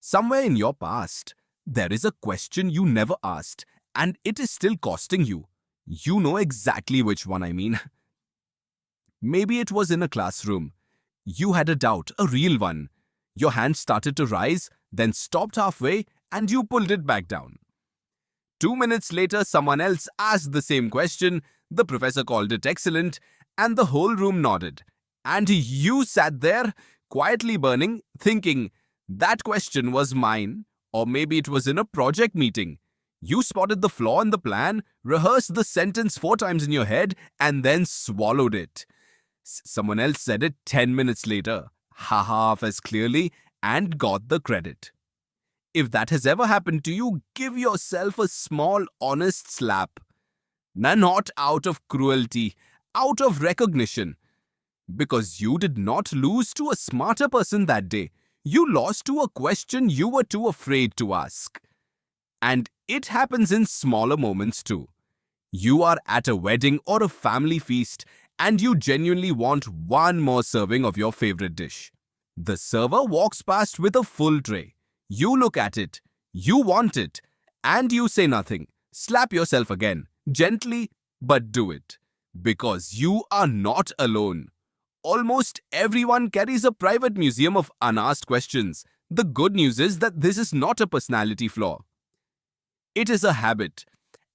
Somewhere in your past, there is a question you never asked, and it is still costing you. You know exactly which one I mean. Maybe it was in a classroom. You had a doubt, a real one. Your hand started to rise, then stopped halfway, and you pulled it back down. 2 minutes later, someone else asked the same question, the professor called it excellent, and the whole room nodded. And you sat there, quietly burning, thinking, that question was mine, or maybe it was in a project meeting. You spotted the flaw in the plan, rehearsed the sentence 4 times in your head, and then swallowed it. Someone else said it 10 minutes later, half as clearly, and got the credit. If that has ever happened to you, give yourself a small, honest slap. Not out of cruelty, out of recognition. Because you did not lose to a smarter person that day. You lost to a question you were too afraid to ask. And it happens in smaller moments too. You are at a wedding or a family feast, and you genuinely want one more serving of your favorite dish. The server walks past with a full tray. You look at it, you want it, and you say nothing. Slap yourself again, gently, but do it. Because you are not alone. Almost everyone carries a private museum of unasked questions. The good news is that this is not a personality flaw. It is a habit,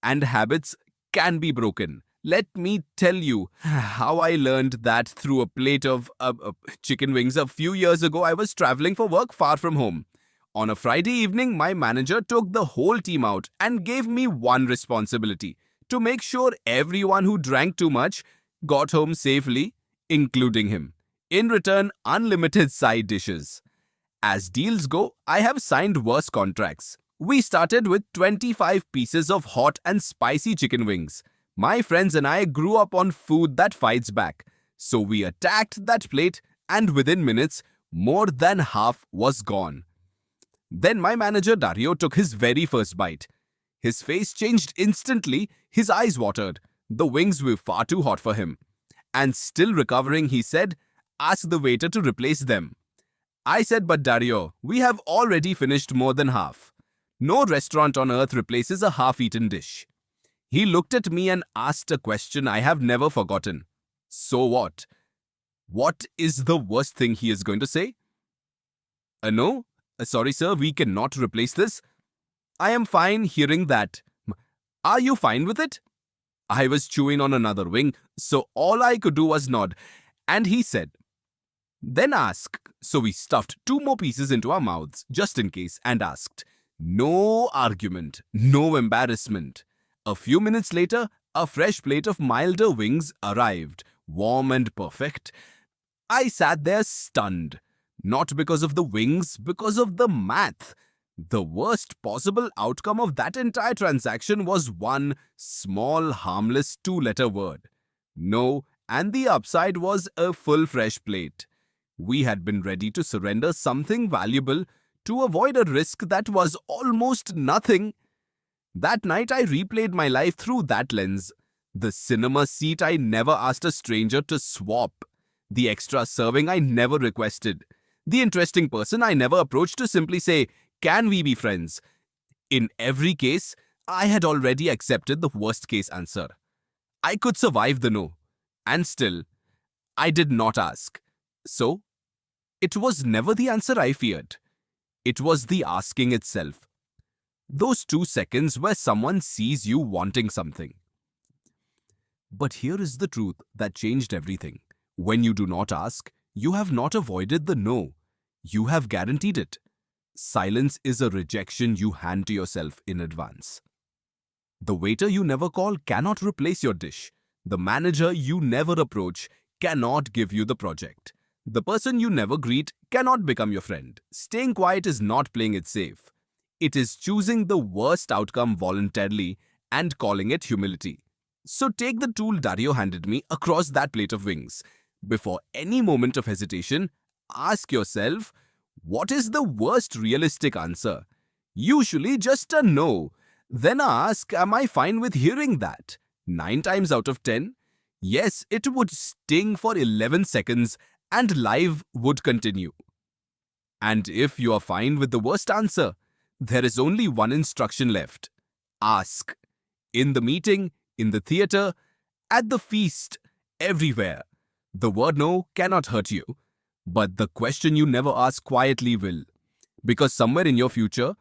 and habits can be broken. Let me tell you how I learned that through a plate of chicken wings. A few years ago, I was traveling for work far from home. On a Friday evening, my manager took the whole team out and gave me one responsibility: to make sure everyone who drank too much got home safely, including him. In return, unlimited side dishes. As deals go, I have signed worse contracts. We started with 25 pieces of hot and spicy chicken wings. My friends and I grew up on food that fights back. So we attacked that plate, and within minutes, more than half was gone. Then my manager Dario took his very first bite. His face changed instantly, his eyes watered. The wings were far too hot for him. And still recovering, he said, "Ask the waiter to replace them." I said, "But Dario, we have already finished more than half. No restaurant on earth replaces a half-eaten dish." He looked at me and asked a question I have never forgotten. So what? What is the worst thing he is going to say? No? Sorry, sir, we cannot replace this. I am fine hearing that. Are you fine with it? I was chewing on another wing, so all I could do was nod. And he said, "Then ask." So we stuffed 2 more pieces into our mouths, just in case, and asked. No argument, no embarrassment. A few minutes later, a fresh plate of milder wings arrived, warm and perfect. I sat there stunned. Not because of the wings, because of the math. The worst possible outcome of that entire transaction was one small, harmless 2-letter word. No, and the upside was a full fresh plate. We had been ready to surrender something valuable to avoid a risk that was almost nothing. That night I replayed my life through that lens. The cinema seat I never asked a stranger to swap. The extra serving I never requested. The interesting person I never approached to simply say, "Can we be friends?" In every case, I had already accepted the worst case answer. I could survive the no. And still, I did not ask. So, it was never the answer I feared. It was the asking itself. Those 2 seconds where someone sees you wanting something. But here is the truth that changed everything. When you do not ask, you have not avoided the no. You have guaranteed it. Silence is a rejection you hand to yourself in advance. The waiter you never call cannot replace your dish. The manager you never approach cannot give you the project. The person you never greet cannot become your friend. Staying quiet is not playing it safe. It is choosing the worst outcome voluntarily and calling it humility. So take the tool Dario handed me across that plate of wings. Before any moment of hesitation, ask yourself, what is the worst realistic answer? Usually just a no. Then ask, am I fine with hearing that? 9 times out of 10, yes, it would sting for 11 seconds and life would continue. And if you are fine with the worst answer, there is only one instruction left. Ask. In the meeting, in the theater, at the feast, everywhere. The word no cannot hurt you. But the question you never ask quietly will. Because somewhere in your future,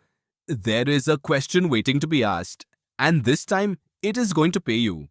there is a question waiting to be asked. And this time, it is going to pay you.